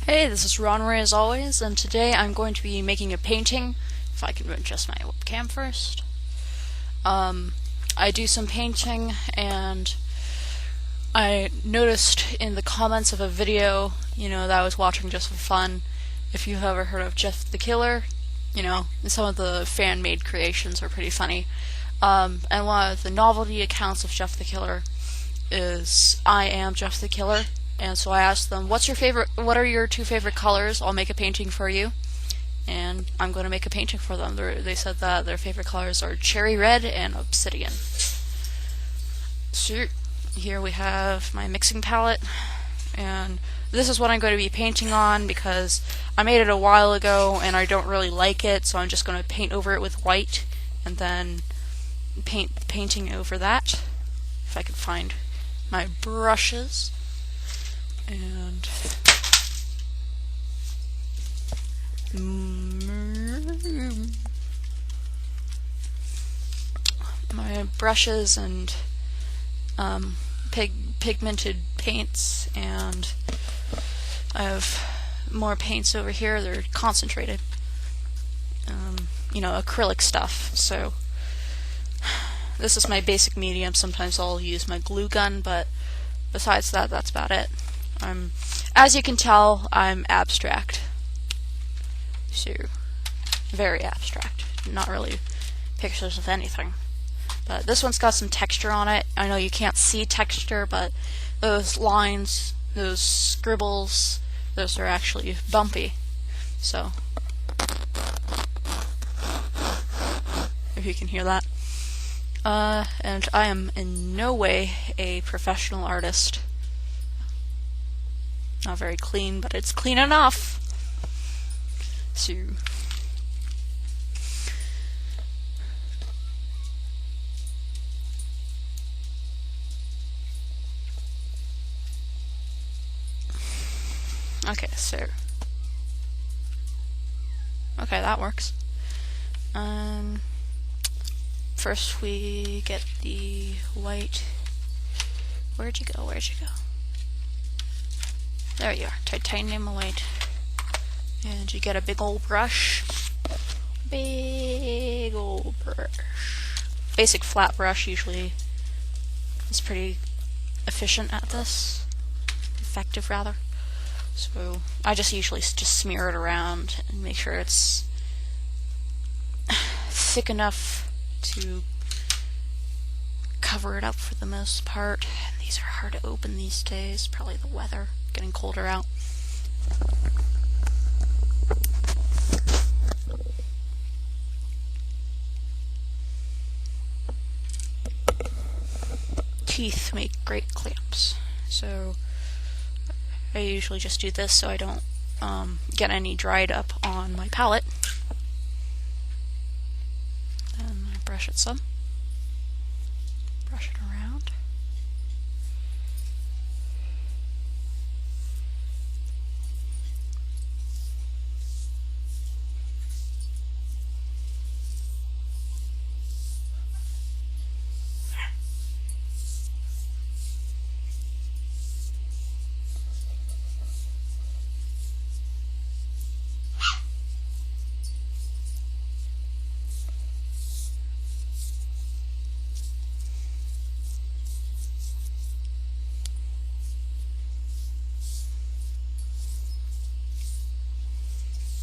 Hey, this is Ronray as always, and today I'm going to be making a painting. If I can adjust my webcam first. I do some painting, and I noticed in the comments of a video, that I was watching just for fun, if you've ever heard of Jeff the Killer, some of the fan-made creations are pretty funny. And one of the novelty accounts of Jeff the Killer is IAMJEFFTHEKILLER. And so I asked them, what are your two favorite colors? I'll make a painting for you. And I'm going to make a painting for them. They said that their favorite colors are cherry red and obsidian. So here we have my mixing palette. And this is what I'm going to be painting on because I made it a while ago and I don't really like it. So I'm just going to paint over it with white and then painting over that. If I can find my brushes. And my brushes and pigmented paints, and I have more paints over here. They're concentrated, acrylic stuff. So this is my basic medium. Sometimes I'll use my glue gun, but besides that, that's about it. As you can tell, I'm abstract. So, very abstract. Not really pictures of anything. But this one's got some texture on it. I know you can't see texture, but those lines, those scribbles, those are actually bumpy. So, if you can hear that. And I am in no way a professional artist. Not very clean, but it's clean enough. So okay, that works. First we get the white. Where'd you go? There you are, titanium white. And you get a big old brush. Big old brush. Basic flat brush usually is pretty efficient at this. Effective, rather. So I just usually just smear it around and make sure it's thick enough to cover it up for the most part. And these are hard to open these days, probably the weather. Getting colder out. Teeth make great clamps, so I usually just do this so I don't get any dried up on my palette. Then I brush it some. Brush it around.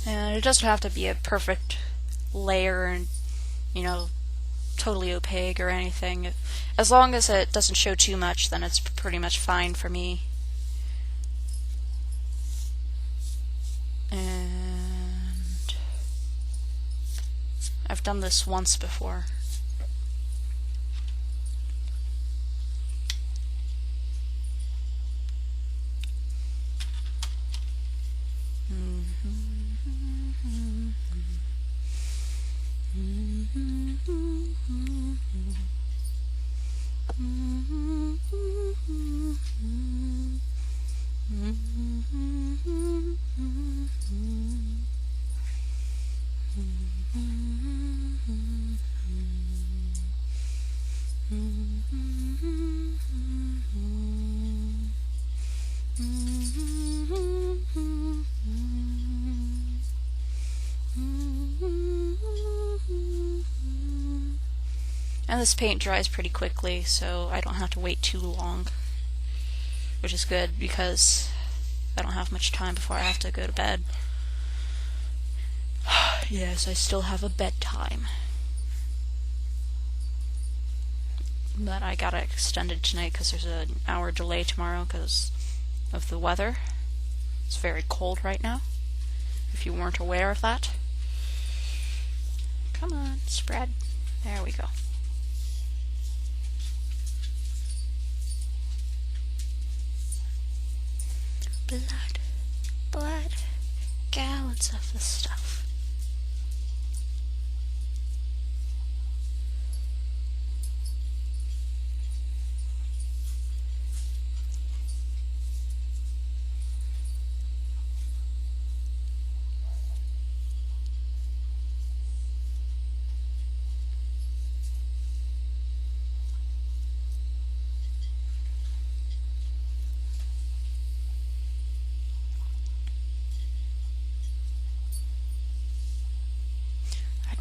And it doesn't have to be a perfect layer and, totally opaque or anything. As long as it doesn't show too much, then it's pretty much fine for me. And I've done this once before. And this paint dries pretty quickly, so I don't have to wait too long, which is good because I don't have much time before I have to go to bed. Yes, I still have a bedtime. But I got it extended tonight because there's an hour delay tomorrow because of the weather. It's very cold right now, if you weren't aware of that. Come on, spread. There we go. Blood, gallons of the stuff.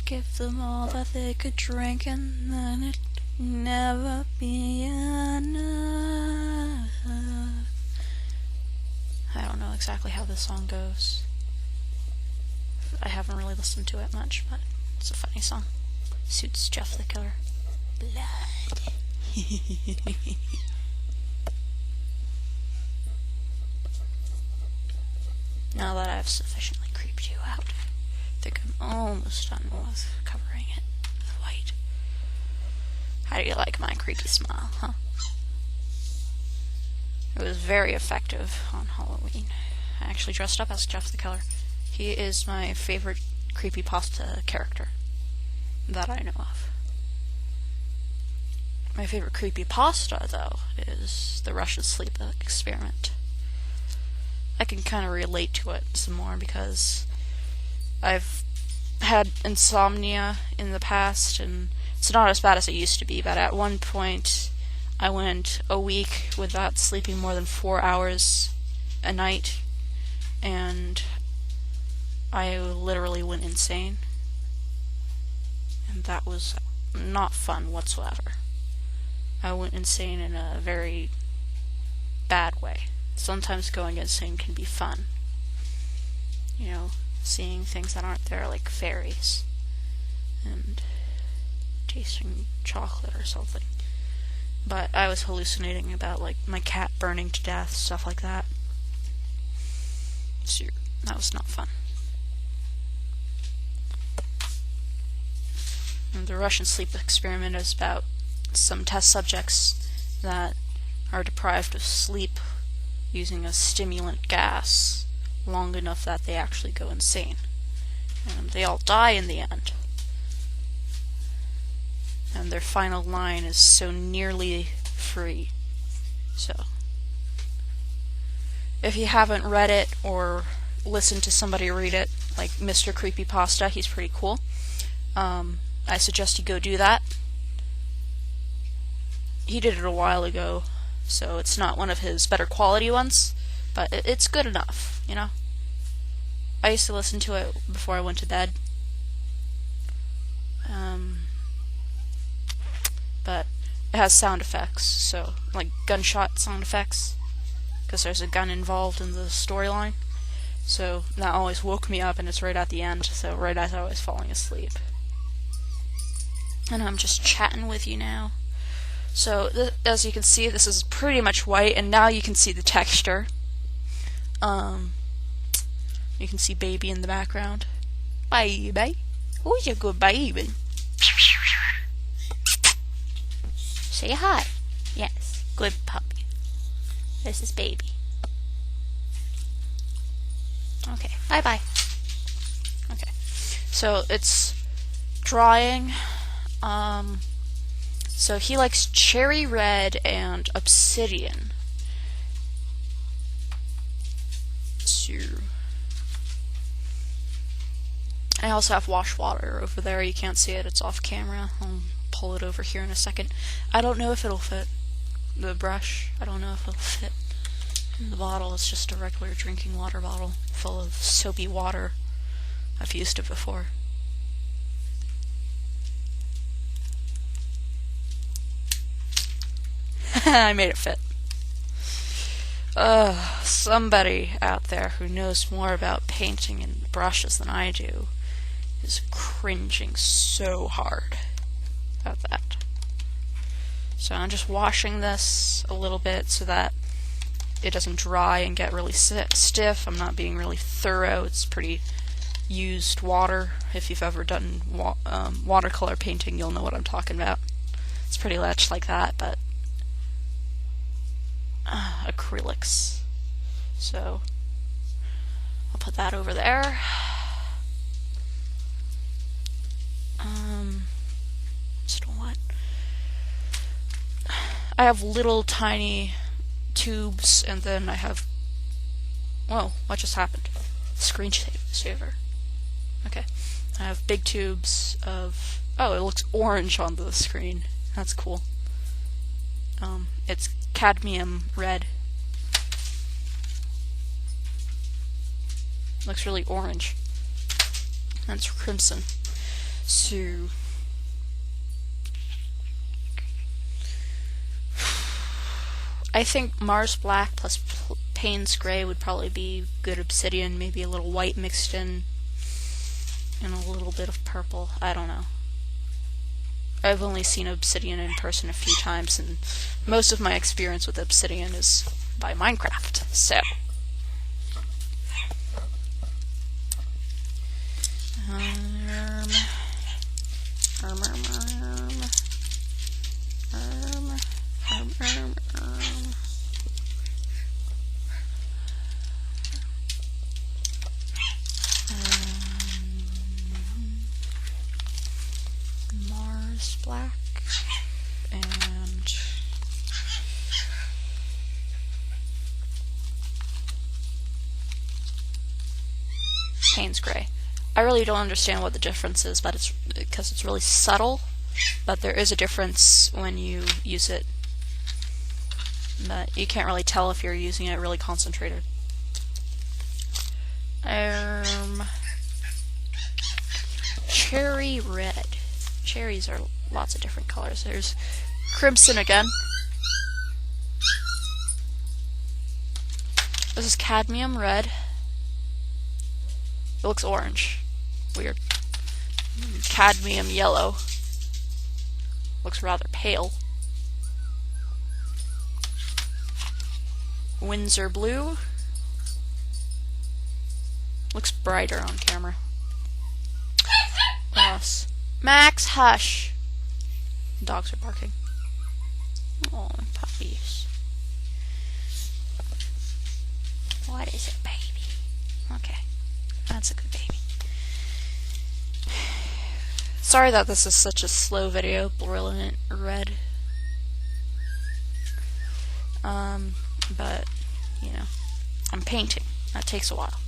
Give them all that they could drink, and then it'd never be enough. I don't know exactly how this song goes. I haven't really listened to it much, but it's a funny song. Suits Jeff the Killer. Blood. Now that I've sufficiently creeped you out, I think I'm almost done with covering it with white. How do you like my creepy smile, huh? It was very effective on Halloween. I actually dressed up as Jeff the Killer. He is my favorite creepypasta character that I know of. My favorite creepypasta, though, is the Russian sleep experiment. I can kind of relate to it some more because I've had insomnia in the past, and it's not as bad as it used to be, but at one point I went a week without sleeping more than 4 hours a night, and I literally went insane. And that was not fun whatsoever. I went insane in a very bad way. Sometimes going insane can be fun. You know, seeing things that aren't there, like fairies, and tasting chocolate or something. But I was hallucinating about, like, my cat burning to death, stuff like that. So that was not fun. And the Russian sleep experiment is about some test subjects that are deprived of sleep using a stimulant gas long enough that they actually go insane. And they all die in the end. And their final line is so nearly free. So, if you haven't read it or listened to somebody read it, like Mr. Creepypasta, he's pretty cool. I suggest you go do that. He did it a while ago, so it's not one of his better quality ones, but it's good enough, you know? I used to listen to it before I went to bed. But it has sound effects, so, like gunshot sound effects, because there's a gun involved in the storyline. So that always woke me up, and it's right at the end, so right as I was falling asleep. And I'm just chatting with you now. So, as you can see, this is pretty much white, and now you can see the texture. You can see baby in the background. Baby. Who's a good baby? Say hi. Yes, good puppy. This is baby. Okay, bye-bye. Okay, so it's drying. So he likes cherry red and obsidian. So I also have wash water over there. You can't see it, it's off camera. I'll pull it over here in a second. I don't know if it'll fit the brush. I don't know if it'll fit in the bottle. It's just a regular drinking water bottle full of soapy water. I've used it before. I made it fit. Somebody out there who knows more about painting and brushes than I do is cringing so hard about that. So I'm just washing this a little bit so that it doesn't dry and get really stiff. I'm not being really thorough. It's pretty used water. If you've ever done watercolor painting, you'll know what I'm talking about. It's pretty much like that, but acrylics. So I'll put that over there. Still what? I have little tiny tubes, and then I have... Whoa, what just happened? Screensaver. Okay. I have big tubes of... Oh, it looks orange on the screen. That's cool. It's cadmium red. Looks really orange. That's crimson. So... I think Mars Black plus Payne's Gray would probably be good obsidian, maybe a little white mixed in, and a little bit of purple. I don't know. I've only seen obsidian in person a few times, and most of my experience with obsidian is by Minecraft, so... Mars Black and Payne's Gray. I really don't understand what the difference is, but it's because it's really subtle, but there is a difference when you use it. But you can't really tell if you're using it really concentrated. Cherry red. Cherries are lots of different colors. There's crimson again. This is cadmium red. It looks orange. Weird. Cadmium yellow. Looks rather pale. Windsor blue. Looks brighter on camera. What else? Max, hush. Dogs are barking. Oh, puppies. What is it, baby? Okay. That's a good baby. Sorry that this is such a slow video. Brilliant red. But, you know, I'm painting. That takes a while.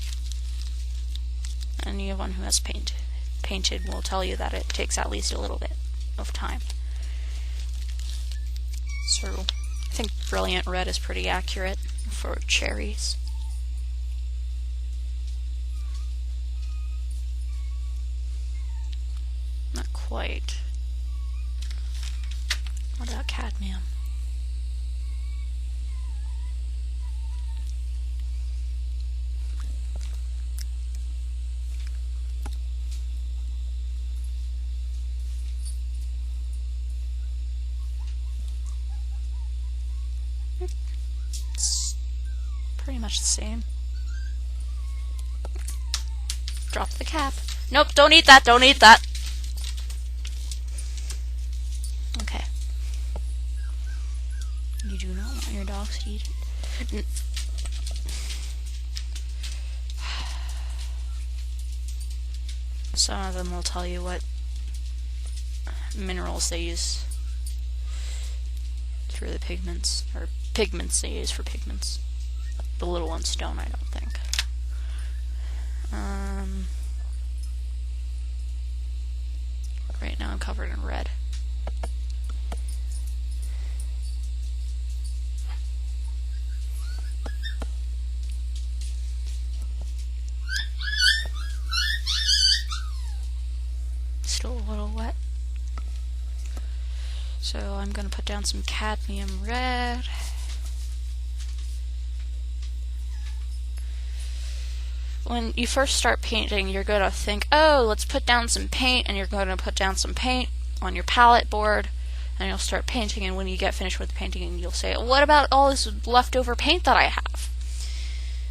Anyone who has painted will tell you that it takes at least a little bit of time. So, I think brilliant red is pretty accurate for cherries. Not quite. What about cadmium? It's pretty much the same. Drop the cap. Nope, don't eat that, don't eat that. Okay. You do not want your dogs to eat it. Some of them will tell you what minerals they use for the pigments, or pigments they use for pigments. The little ones don't, I don't think. Right now I'm covered in red. Still a little wet. So I'm going to put down some cadmium red. When you first start painting, you're going to think, oh, let's put down some paint, and you're going to put down some paint on your palette board, and you'll start painting, and when you get finished with the painting, you'll say, what about all this leftover paint that I have?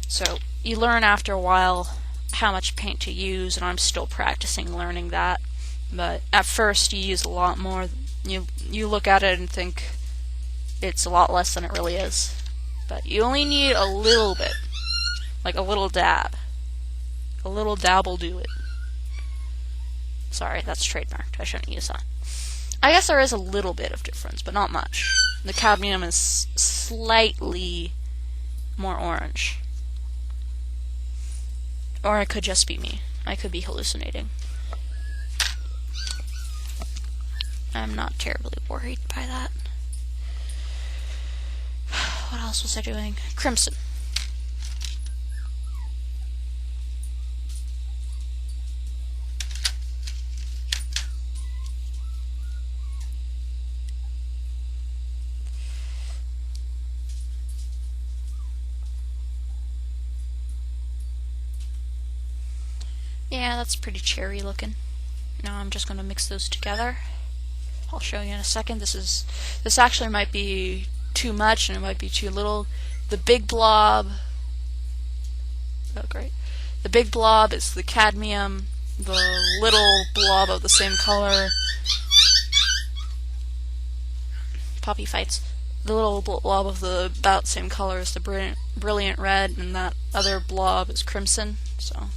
So you learn after a while how much paint to use, and I'm still practicing learning that, but at first you use a lot more. You look at it and think it's a lot less than it really is, but you only need a little bit, like a little dab. A little dab will do it. Sorry, that's trademarked. I shouldn't use that. I guess there is a little bit of difference, but not much. The cadmium is slightly more orange. Or it could just be me. I could be hallucinating. I'm not terribly worried by that. What else was I doing? Crimson. Yeah, that's pretty cherry looking. Now I'm just going to mix those together. I'll show you in a second. This actually might be too much and it might be too little. The big blob, oh great. The big blob is the cadmium. The little blob of the same color, Poppy fights. The little blob of the about same color is the brilliant red, and that other blob is crimson. So.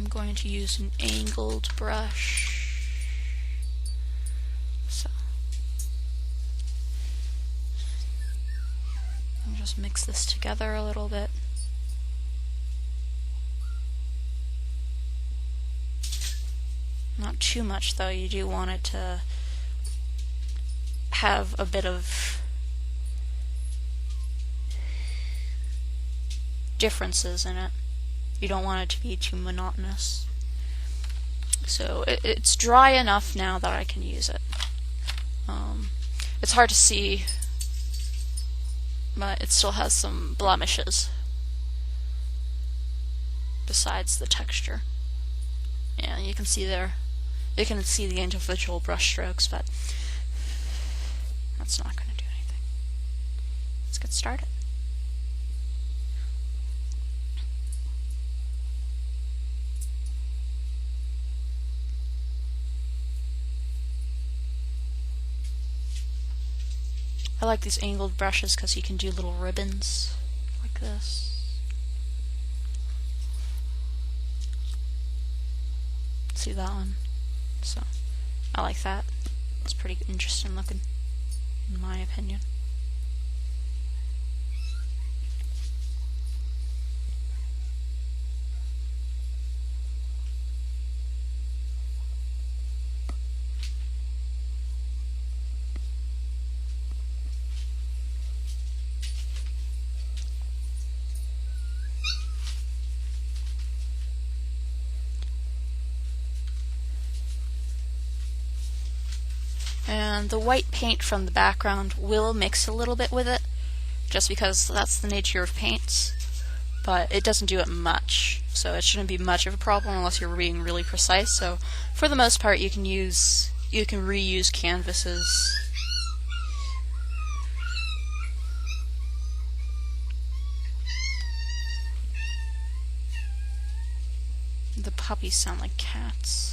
Going to use an angled brush. So I'll just mix this together a little bit. Not too much though, you do want it to have a bit of differences in it. You don't want it to be too monotonous. So it's dry enough now that I can use it. It's hard to see, but it still has some blemishes besides the texture. Yeah, you can see there. You can see the individual brush strokes, but that's not going to do anything. Let's get started. I like these angled brushes because you can do little ribbons like this. See that one? So, I like that. It's pretty interesting looking, in my opinion. And the white paint from the background will mix a little bit with it, just because that's the nature of paints, but it doesn't do it much, so it shouldn't be much of a problem unless you're being really precise. So for the most part you can reuse canvases. The puppies sound like cats.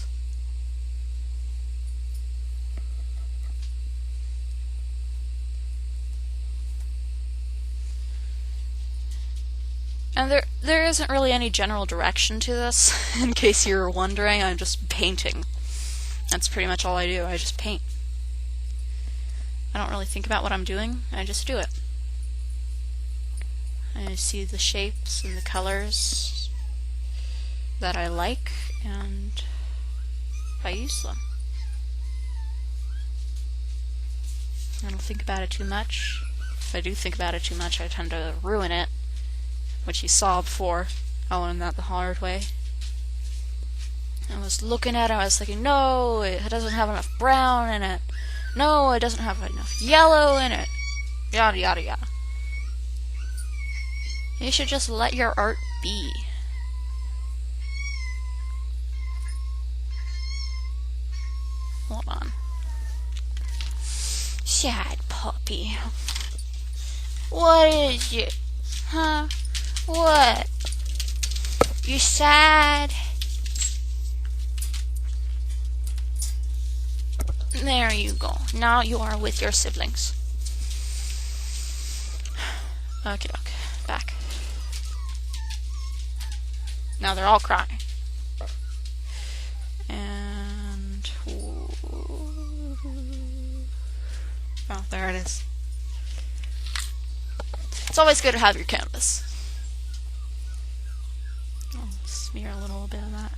And there isn't really any general direction to this, in case you're wondering. I'm just painting. That's pretty much all I do. I just paint. I don't really think about what I'm doing, I just do it. I see the shapes and the colors that I like, and I use them. I don't think about it too much. If I do think about it too much, I tend to ruin it. which you saw before. I learned that the hard way. I was looking at it, I was thinking, no, it doesn't have enough brown in it. No, it doesn't have enough yellow in it. Yada yada yada. You should just let your art be. Hold on. Sad puppy. What is it? Huh? What? You sad? There you go. Now you are with your siblings. Okay, back. Now they're all crying. And oh, there it is. It's always good to have your canvas. I'll smear a little bit of that.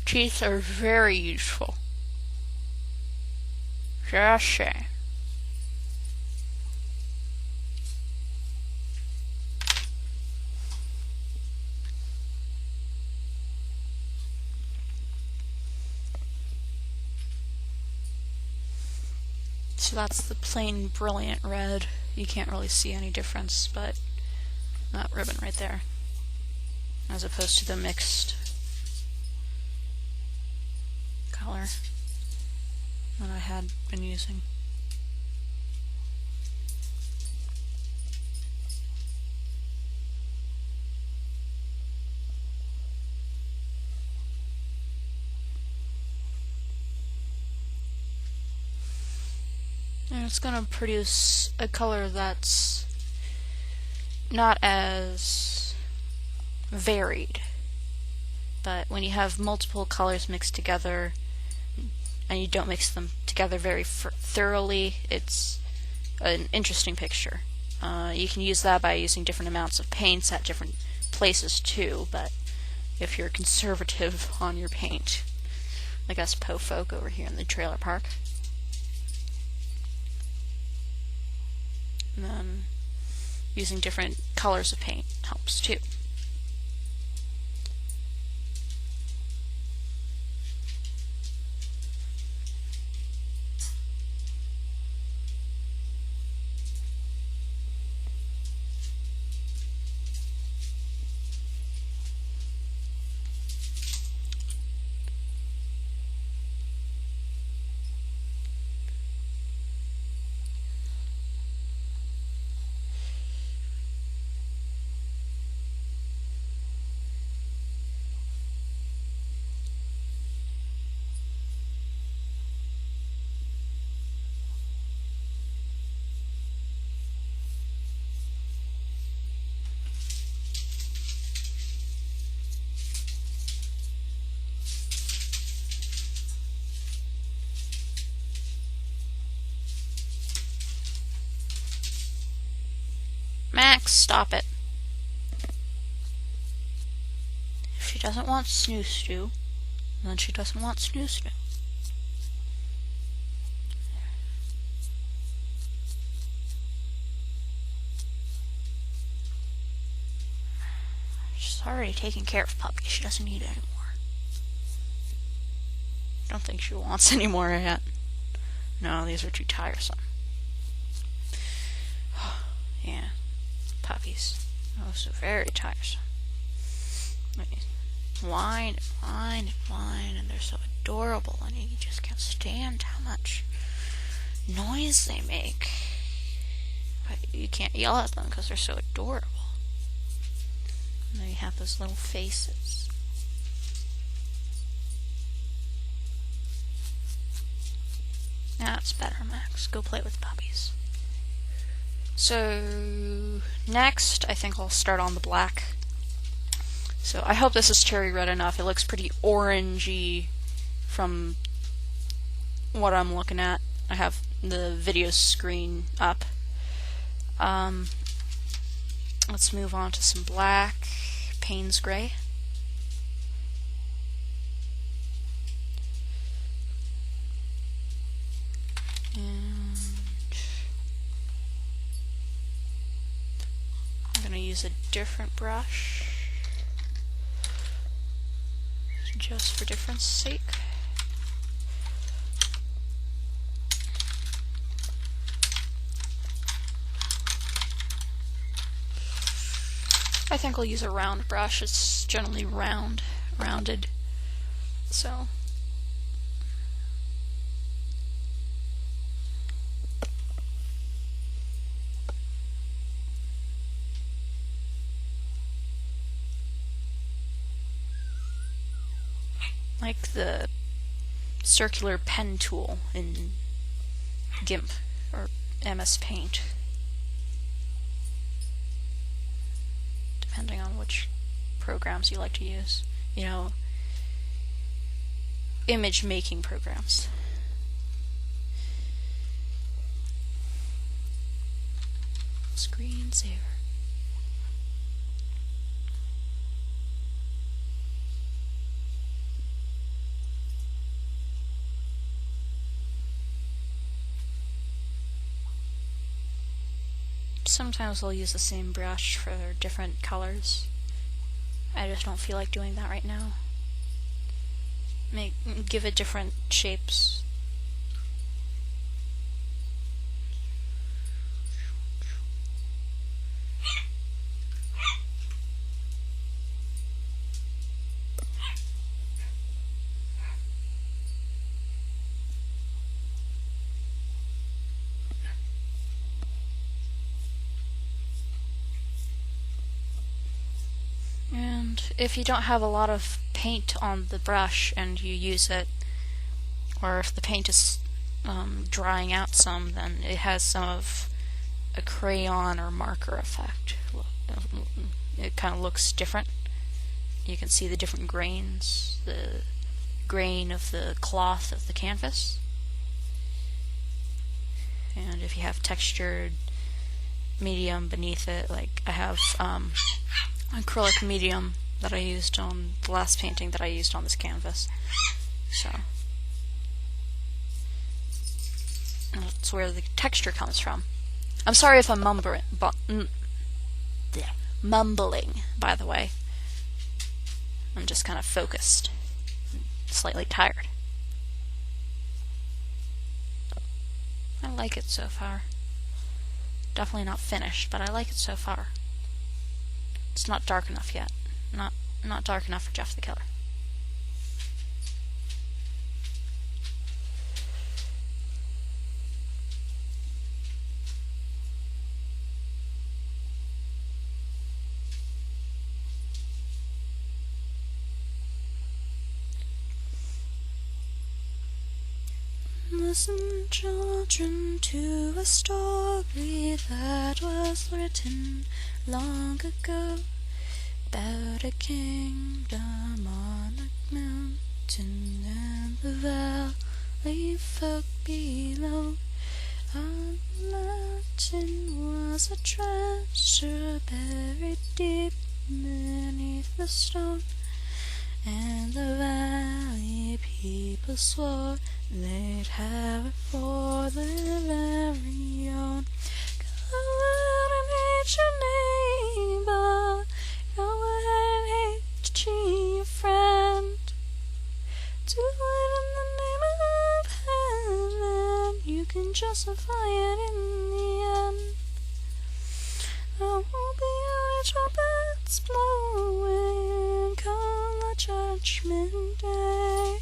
Teeth are very useful. Just say. So that's the plain brilliant red. You can't really see any difference, but that ribbon right there, as opposed to the mixed color that I had been using. And it's going to produce a color that's not as varied. But when you have multiple colors mixed together and you don't mix them together very thoroughly, it's an interesting picture. You can use that by using different amounts of paints at different places too, but if you're conservative on your paint, like us po folk over here in the trailer park, and then using different colors of paint helps too. Max, stop it. If she doesn't want snoo stew, then she doesn't want snoo stew. She's already taken care of Puppy. She doesn't need it anymore. don't think she wants any more yet. No, these are too tiresome. Yeah, puppies. Oh, so very tiresome. Whine, whine, whine, and they're so adorable, and you just can't stand how much noise they make. But you can't yell at them because they're so adorable. And they have those little faces. That's better, Max. Go play with puppies. So, next, I think I'll start on the black. So, I hope this is cherry red enough. It looks pretty orangey from what I'm looking at. I have the video screen up. Let's move on to some black. Payne's gray. And I'm going to use a different brush just for difference sake. I think I'll use a round brush. It's generally rounded. So like the circular pen tool in GIMP or MS Paint, depending on which programs you like to use. You know, image making programs. Screensaver. Sometimes I'll use the same brush for different colors. I just don't feel like doing that right now. Give it different shapes. And if you don't have a lot of paint on the brush and you use it, or if the paint is drying out some, then it has some of a crayon or marker effect. It kind of looks different. You can see the different grains, the grain of the cloth of the canvas. And if you have textured medium beneath it, like I have acrylic medium that I used on the last painting that I used on this canvas. So that's where the texture comes from. I'm sorry if I'm mumbling, by the way. I'm just kind of focused, slightly tired. I like it so far. Definitely not finished, but I like it so far. It's not dark enough yet. Not dark enough for Jeff the Killer. Listen, children, to a story that was written long ago about a kingdom on a mountain and the valley folk below. On the mountain was a treasure buried deep beneath the stone, and the valley people swore they'd have it for their very own. Go out and hate your neighbor, go out and hate your friend, do it in the name justify it in the end. I won't be out trumpets blowing come the judgment day.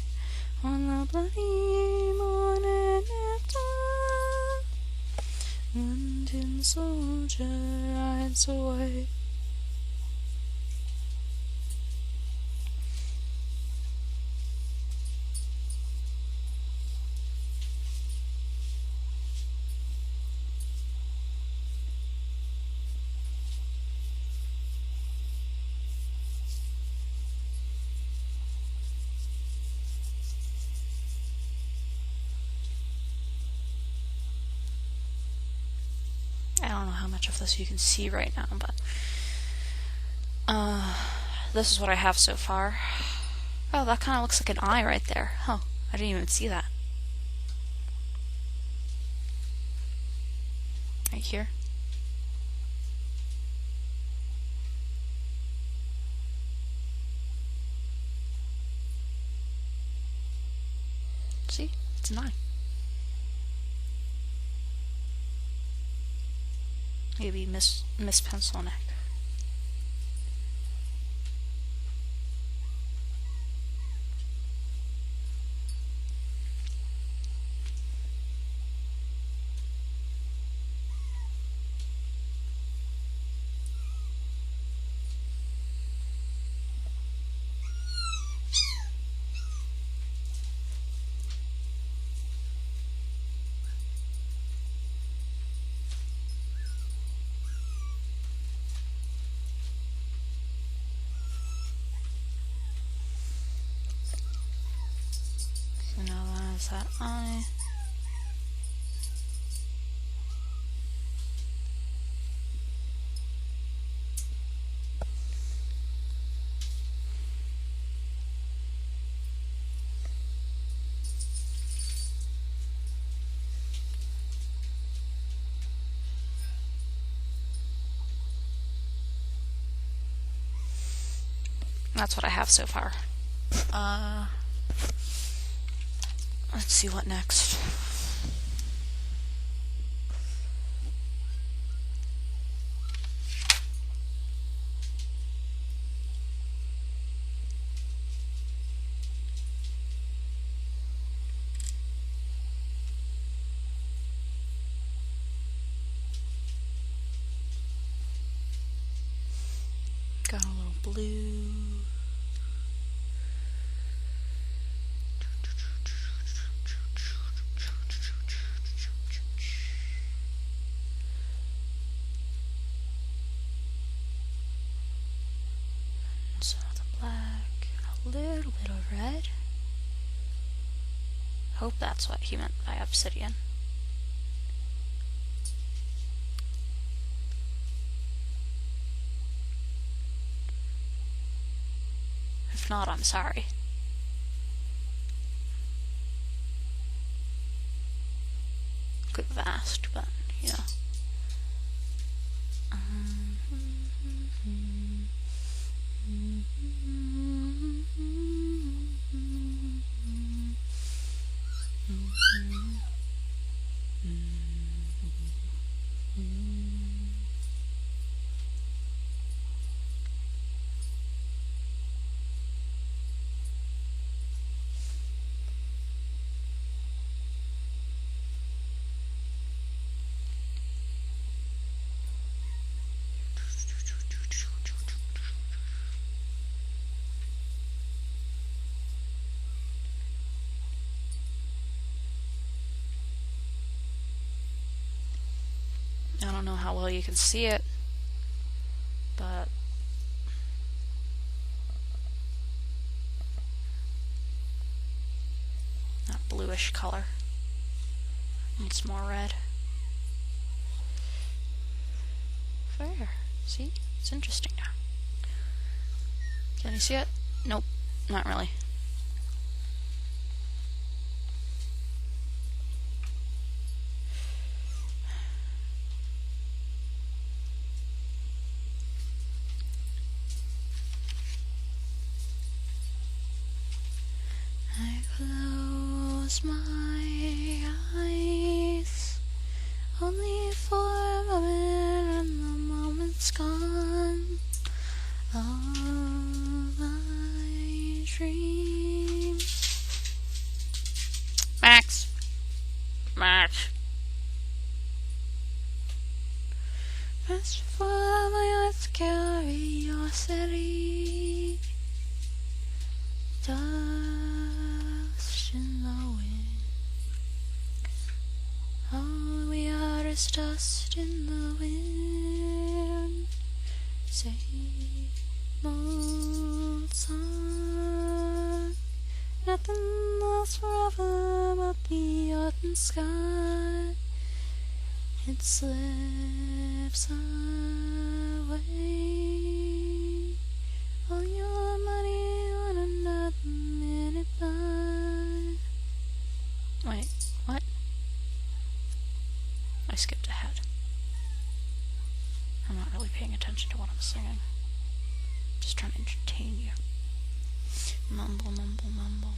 On the bloody morning after, one tin soldier rides away. I don't know how much of this you can see right now, but this is what I have so far. Oh, that kind of looks like an eye right there. Oh, I didn't even see that. Right here. See? It's an eye. Maybe Miss Pencil Neck. So now that is that eye. That's what I have so far. Let's see what next. Got a little blue. Some of the black, and a little bit of red. Hope that's what he meant by obsidian. If not, I'm sorry. Could have asked, but you know. I don't know how well you can see it, but that bluish color needs more red. Fair. See? It's interesting now. Can you see it? Nope, not really. I close my eyes it's gone. All my dreams. Max. As for my eyes curiosity, dust in the wind. All we are is dust in the wind. Same old song. Nothing lasts forever but the autumn sky. It slips away. All your money on another minute by. Wait, what? I skipped ahead. I'm not really paying attention to what I'm singing. Just trying to entertain you. Mumble, mumble, mumble.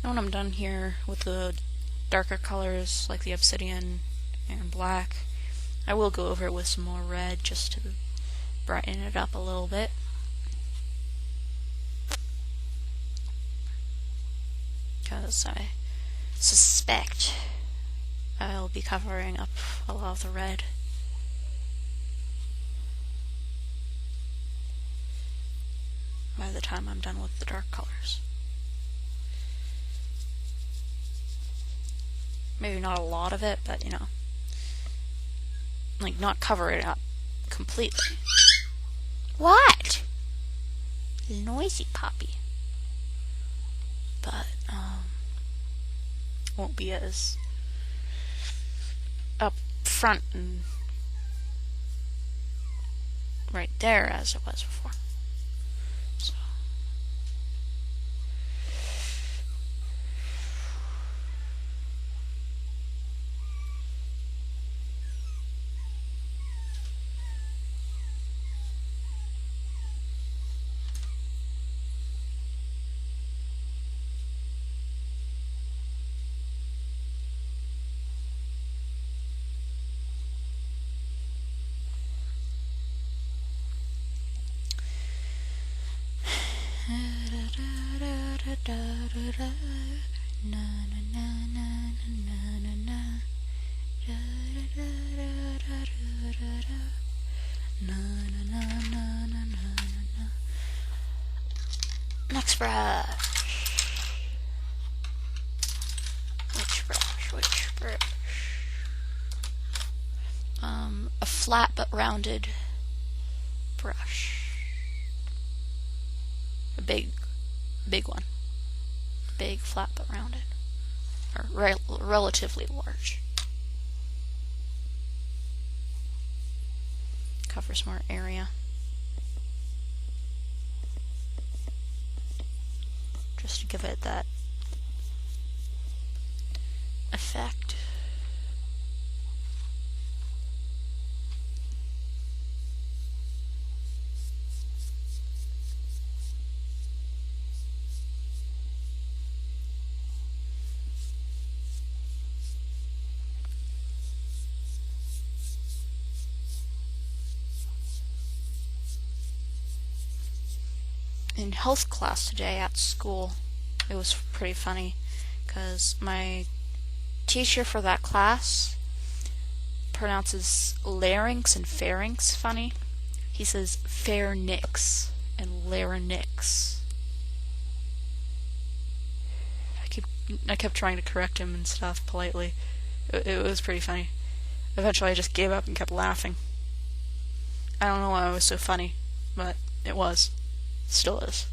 And when I'm done here with the darker colors like the obsidian and black, I will go over it with some more red just to brighten it up a little bit. Because I suspect I'll be covering up a lot of the red. By the time I'm done with the dark colors. Maybe not a lot of it, but you know, like not cover it up completely. What? Noisy puppy. But won't be as up front and right there as it was before. So. Next brush. Which brush? A flat but rounded brush. A big one. Big, flat but rounded. Or relatively large. Covers more area. Just to give it that effect. In health class today at school, it was pretty funny because my teacher for that class pronounces larynx and pharynx funny. He says pharynx and larynx. I kept trying to correct him and stuff politely. It was pretty funny. Eventually I just gave up and kept laughing. I don't know why it was so funny, but it was. Still is.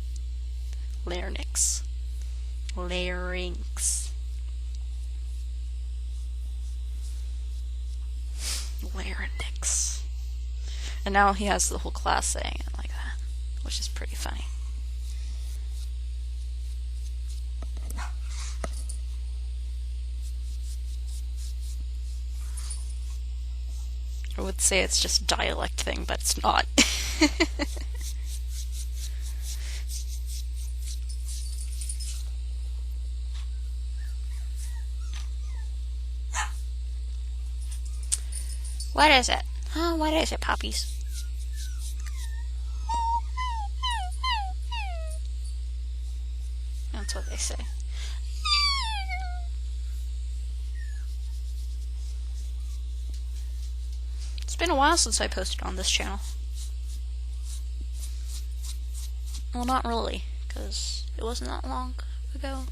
Larynx. Larynx. Larynx. And now he has the whole class saying it like that, which is pretty funny. would say it's just a dialect thing, but it's not. What is it? Oh, what is it, puppies? That's what they say. It's been a while since I posted on this channel. Well, not really, because it wasn't that long ago.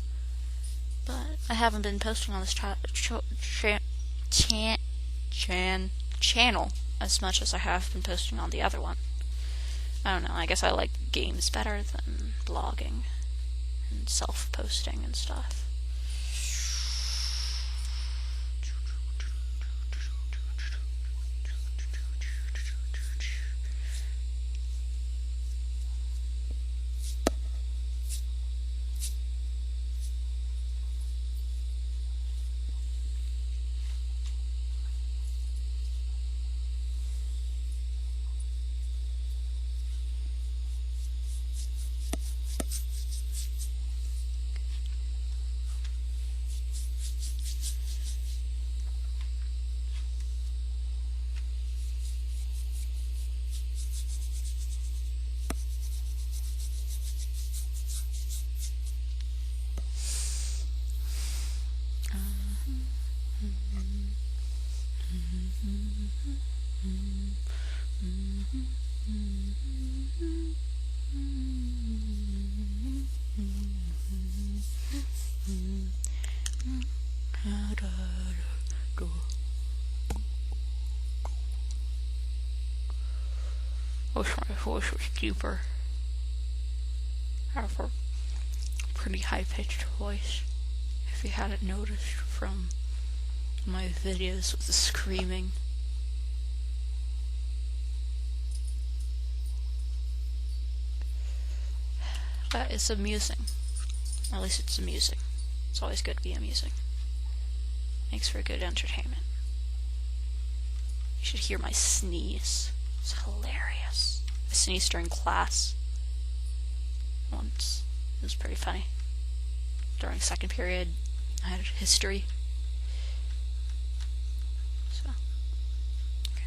But I haven't been posting on this channel as much as I have been posting on the other one. I don't know, I guess I like games better than blogging and self-posting and stuff. I wish my voice was deeper. I have a pretty high-pitched voice, if you hadn't noticed from my videos with the screaming. That is amusing. At least it's amusing. It's always good to be amusing. Makes for good entertainment. You should hear my sneeze. It's hilarious. I sneezed during class once. It was pretty funny. During second period, I had history. So, okay.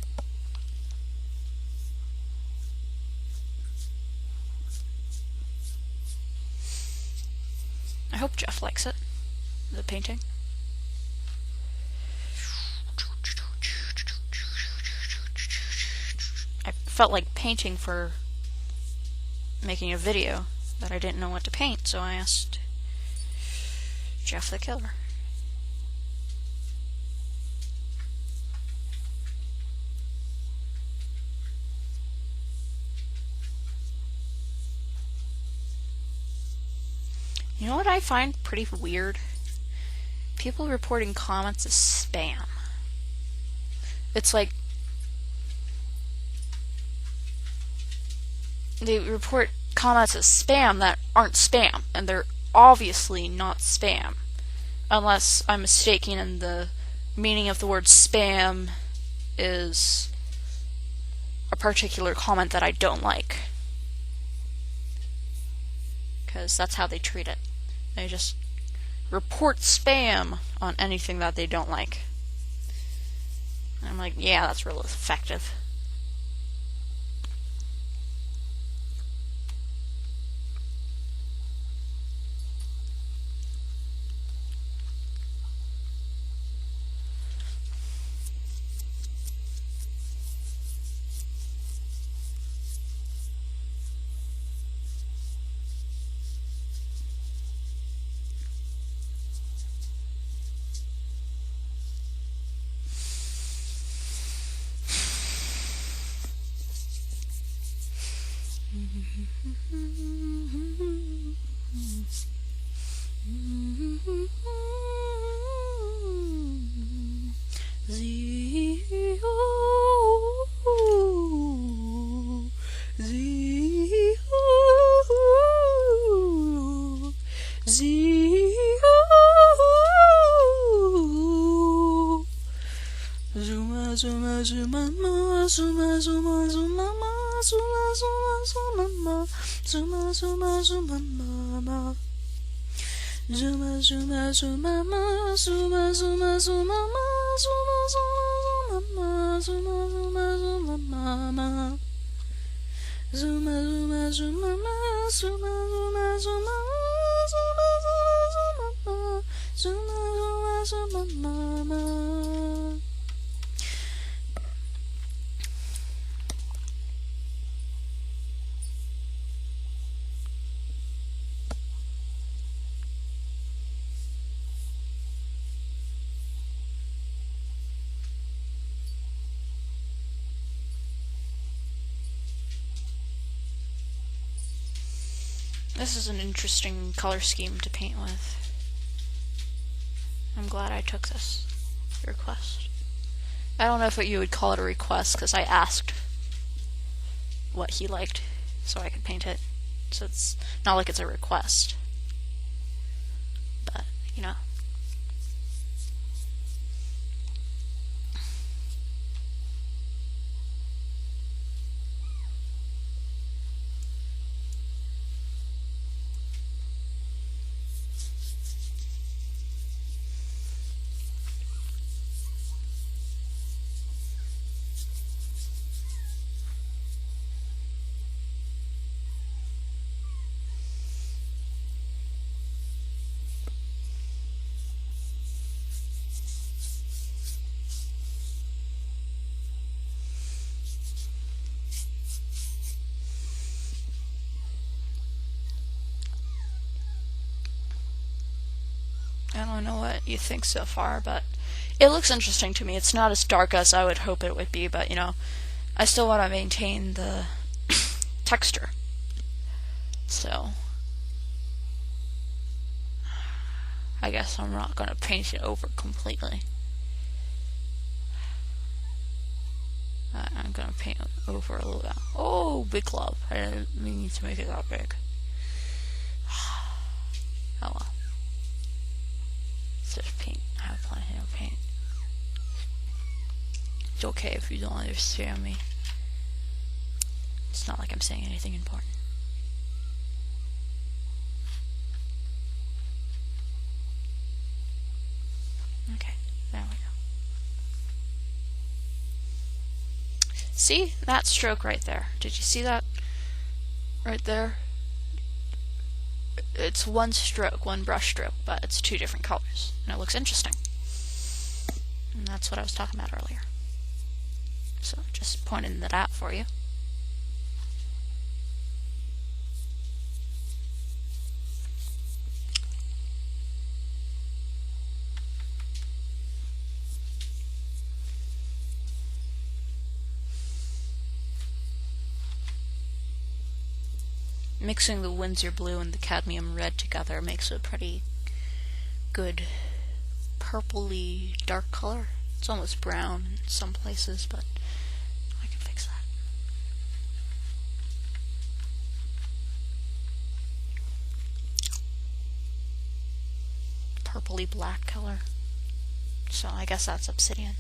I hope Jeff likes it, the painting. I felt like painting for making a video, but I didn't know what to paint, so I asked Jeff the Killer. You know what I find pretty weird? People reporting comments as spam. It's like they report comments as spam that aren't spam, and they're obviously not spam, unless I'm mistaken and the meaning of the word spam is a particular comment that I don't like, because that's how they treat it. They just report spam on anything that they don't like. And I'm like, yeah, that's real effective. Zuma, zuma, zuma, mama, zuma zuma zuma mama. Zuma zuma zuma ma, zuma zuma zuma ma, zuma zuma zuma ma, zuma zuma zuma mama. Zuma zuma zuma ma, zuma zuma zuma ma, zuma zuma zuma ma, zuma zuma zuma mama. This is an interesting color scheme to paint with. I'm glad I took this request. I don't know if you would call it a request, because I asked what he liked so I could paint it. So it's not like it's a request. But, you know. I don't know what you think so far, but it looks interesting to me. It's not as dark as I would hope it would be, but you know, I still want to maintain the texture. So I guess I'm not going to paint it over completely. I'm going to paint it over a little bit. Oh, big glove. I didn't mean to make it that big. Oh well. Just paint. I have plenty of paint. It's okay if you don't understand me. It's not like I'm saying anything important. Okay, there we go. See? That stroke right there. Did you see that? Right there? It's one stroke, one brush stroke, but it's two different colors. And it looks interesting. And that's what I was talking about earlier. So just pointing that out for you. Mixing the Windsor blue and the cadmium red together makes a pretty good purpley dark color. It's almost brown in some places, but I can fix that. Purpley black color. So I guess that's obsidian.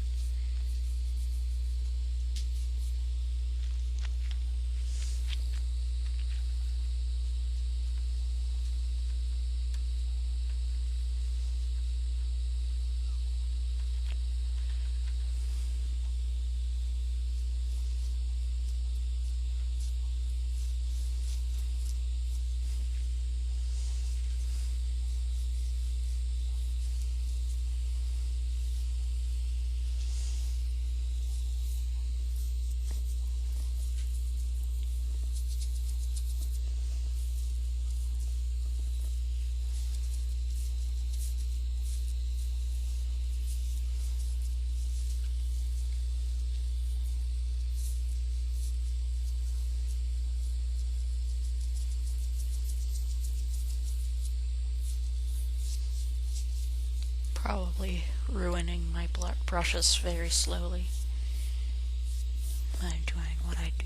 Probably ruining my brushes very slowly. I'm doing what I do.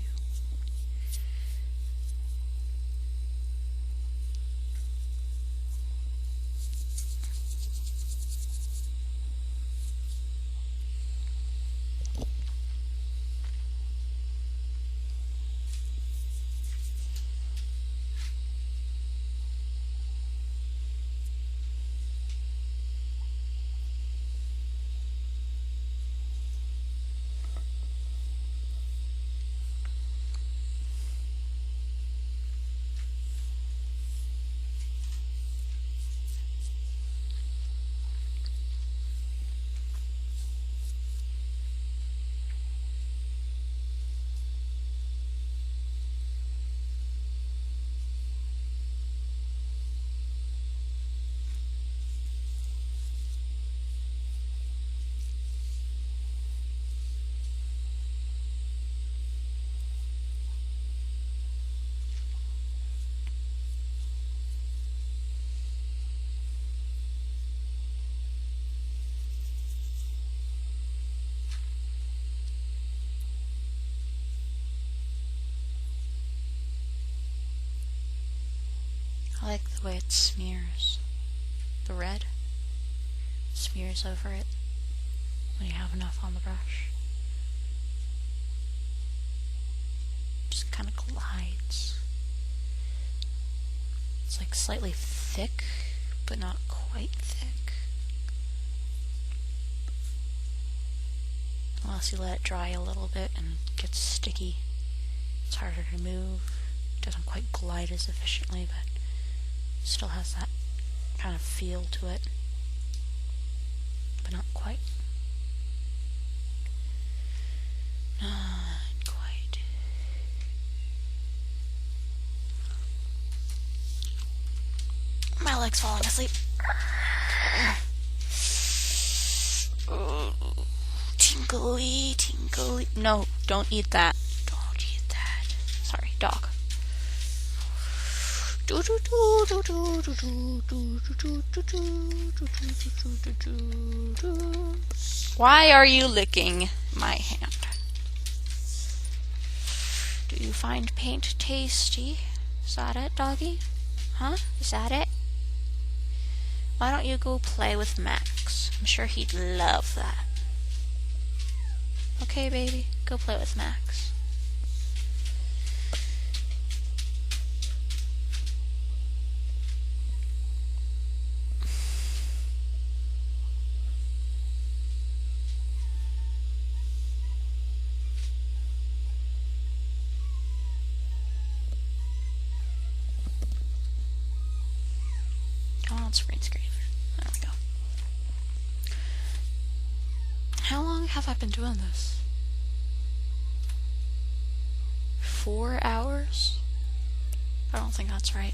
like the way it smears. The red smears over it when you have enough on the brush. Just kind of glides. It's like slightly thick, but not quite thick. Unless you let it dry a little bit and it gets sticky. It's harder to move. It doesn't quite glide as efficiently, but still has that kind of feel to it. But not quite. Not quite. My leg's falling asleep. Tingly, tingly. No, don't eat that. Don't eat that. Sorry, dog. Why are you licking my hand? Do you find paint tasty? Is that it, doggy? Huh? Is that it? Why don't you go play with Max? I'm sure he'd love that. Okay, baby, go play with Max. Come on, screen. There we go. How long have I been doing this? 4 hours? I don't think that's right.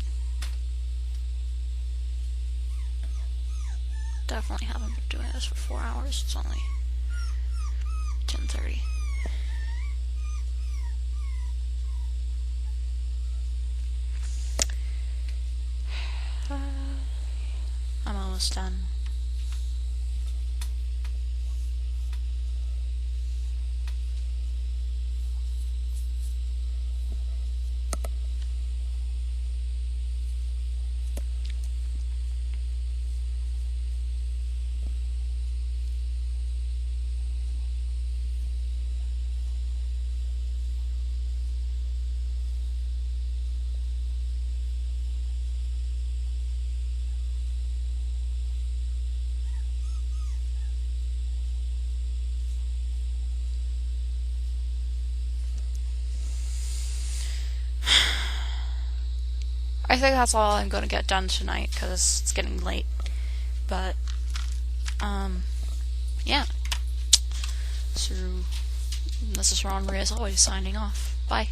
Definitely haven't been doing this for 4 hours. It's only 10:30. I'm almost done. I think that's all I'm going to get done tonight because it's getting late. But, yeah. So, this is Ron Marie as always signing off. Bye.